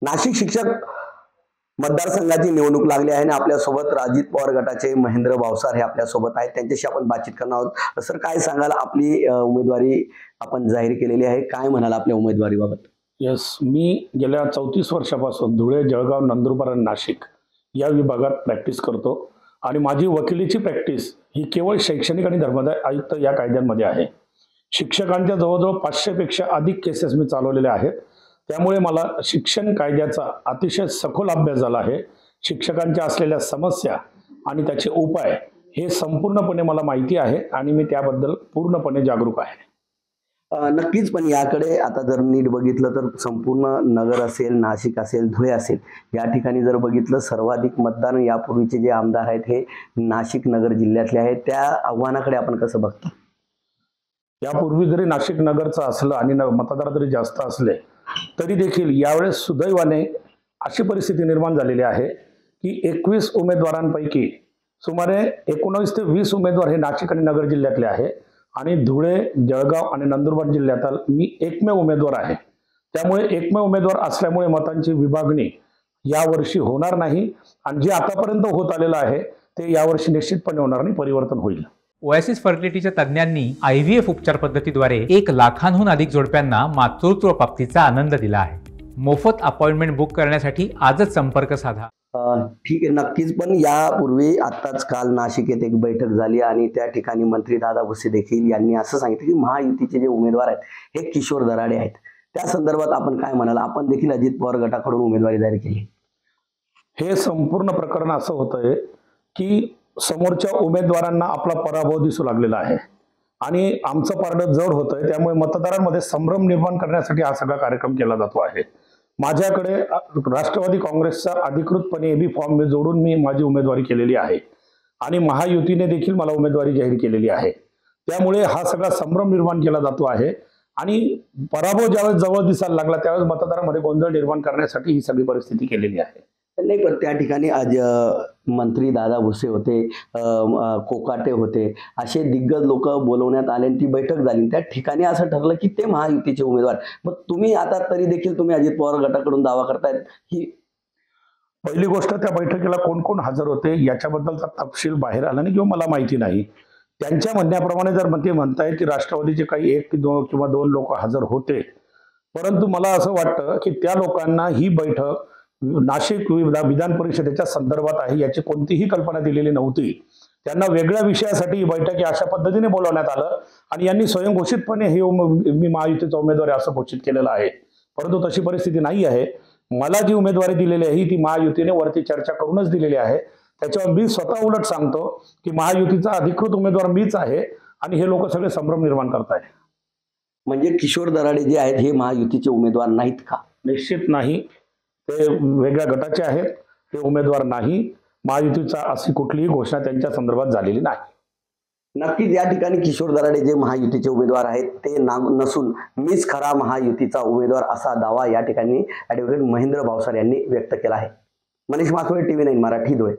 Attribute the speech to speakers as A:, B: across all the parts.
A: नाशिक शिक्षक मतदारसंघाची निवडणूक लागली आहे आणि आपल्यासोबत अजित पवार गटाचे महेंद्र भावसार हे आपल्यासोबत आहेत. त्यांच्याशी आपण बातचीत करणार आहोत. सर, काय सांगाल? आपली उमेदवारी आपण जाहीर केलेली आहे, काय म्हणाल आपल्या उमेदवारीबाबत?
B: मी गेल्या 34 वर्षापासून धुळे, जळगाव, नंदुरबार आणि नाशिक या विभागात प्रॅक्टिस करतो आणि माझी वकिलीची प्रॅक्टिस ही केवळ शैक्षणिक आणि धर्मादाय आयुक्त या कायद्यांमध्ये आहे. शिक्षकांच्या जवळजवळ 500 पेक्षा अधिक केसेस मी चालवलेल्या आहेत. त्यामुळे मला शिक्षण कायद्याचा अतिशय सखोल अभ्यास झाला आहे. शिक्षकांच्या असलेल्या समस्या आणि त्याचे उपाय हे संपूर्णपणे मला माहिती आहे आणि मी त्याबद्दल पूर्णपणे जागरूक आहे.
A: नक्कीच, पण याकडे आता जर नीट बघितलं तर संपूर्ण नगर असेल, नाशिक असेल, धुळे असेल, या ठिकाणी जर बघितलं सर्वाधिक मतदान यापूर्वीचे जे आमदार आहेत हे नाशिक नगर जिल्ह्यातले आहेत. त्या आव्हानाकडे आपण कसं बघता?
B: यापूर्वी जरी नाशिक नगरचं असलं आणि मतदार जरी जास्त असले तरी देखील यावेळेस सुदैवाने अशी परिस्थिती निर्माण झालेली आहे की 21 उमेदवारांपैकी सुमारे 19 ते 20 उमेदवार हे नाशिक आणि नगर जिल्ह्यातले आहे आणि धुळे, जळगाव आणि नंदुरबार जिल्ह्यातील मी एकमेव उमेदवार आहे. त्यामुळे एकमेव उमेदवार असल्यामुळे मतांची विभागणी यावर्षी होणार नाही आणि जे आतापर्यंत होत आलेलं आहे ते यावर्षी निश्चितपणे होणार नाही, परिवर्तन होईल.
C: ओएसिस फर्टिलिटीच्या तज्ज्ञांनी IVF उपचार पद्धतीद्वारे 1 लाखांहून अधिक जोडप्यांना मातृत्व प्राप्तीचा आनंद दिला आहे. मोफत अपॉइंटमेंट बुक करण्यासाठी आजच संपर्क साधा.
A: ठीक आहे, नक्कीच. पण यापूर्वी आत्ताच काल नाशिक येथे एक बैठक झाली आणि त्या ठिकाणी मंत्री दादा भुसे देखील यांनी असं सांगितलं की महायुतीचे जे उमेदवार आहेत हे किशोर दराडे आहेत. त्या संदर्भात आपण काय म्हणाल? आपण देखील अजित पवार गटाकडून उमेदवारी जाहीर केली.
B: हे संपूर्ण प्रकरण असं होतंय की समोरच्या उमेदवारांना आपला पराभव दिसू लागलेला आहे आणि आमचं पारडं जड होतंय. त्यामुळे मतदारांमध्ये संभ्रम निर्माण करण्यासाठी हा सगळा कार्यक्रम केला जातो आहे. माझ्याकडे राष्ट्रवादी काँग्रेसचा अधिकृतपणे एबी फॉर्म मी जोडून मी माझी उमेदवारी केलेली आहे आणि महायुतीने देखील मला उमेदवारी जाहीर केलेली आहे. त्यामुळे हा सगळा संभ्रम निर्माण केला जातो आहे आणि पराभव ज्यावेळेस जवळ दिसायला लागला त्यावेळेस मतदारांमध्ये गोंधळ निर्माण करण्यासाठी ही सगळी परिस्थिती केलेली आहे.
A: नाही, पण त्या ठिकाणी आज मंत्री दादा भुसे होते, कोकाटे होते, असे दिग्गज लोक बोलवण्यात आले आणि ती बैठक झाली. त्या ठिकाणी असं ठरलं की ते महायुतीचे उमेदवार. मग तुम्ही आता तरी देखील तुम्ही अजित पवार गटाकडून दावा करतायत ही
B: पहिली गोष्ट. त्या बैठकीला कोण कोण हजर होते याच्याबद्दलचा तपशील बाहेर आला नाही किंवा मला माहिती नाही. त्यांच्या म्हणण्याप्रमाणे जर ते म्हणतायत की राष्ट्रवादीचे काही 1 किंवा 2 लोक हजर होते, परंतु मला असं वाटतं की त्या लोकांना ही बैठक नाशिक विधान परिषदेच्या संदर्भात आहे याची कोणतीही कल्पना दिलेली नव्हती. त्यांना वेगळ्या विषयासाठी ही बैठक अशा पद्धतीने बोलवण्यात आलं आणि यांनी स्वयंघोषितपणे मी महायुतीचा उमेदवार असं घोषित केलेलं आहे. परंतु तशी परिस्थिती नाही आहे. मला जी उमेदवारी दिलेली आहे ती महायुतीने वरती चर्चा करूनच दिलेली आहे. त्याच्यावर मी स्वतः उलट सांगतो की महायुतीचा अधिकृत उमेदवार मीच आहे आणि हे लोक सगळे संभ्रम निर्माण करतायत.
A: म्हणजे किशोर दराडे जे आहेत हे महायुतीचे उमेदवार नाहीत का?
B: निश्चित नाही. ते वेगळ्या गटाचे आहेत, ते उमेदवार नाही. महायुतीचा अशी कुठलीही घोषणा त्यांच्या संदर्भात झालेली नाही.
A: नक्कीच या ठिकाणी किशोर दराडे जे महायुतीचे उमेदवार आहेत ते नसून मीच खरा महायुतीचा उमेदवार असा दावा या ठिकाणी ॲडव्होकेट महेंद्र भावसार यांनी व्यक्त केला आहे. मनीष माथोळे, TV9 मराठी, धुळे.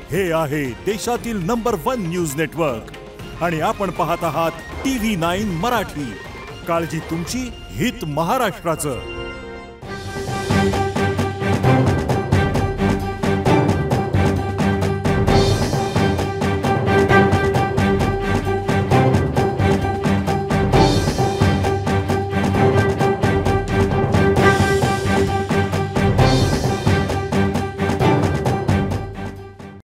D: हे आहे देशातील नंबर 1 न्यूज नेटवर्क आणि आपण पाहत आहात TV9 मराठी. काळजी तुमची, हित महाराष्ट्राचं.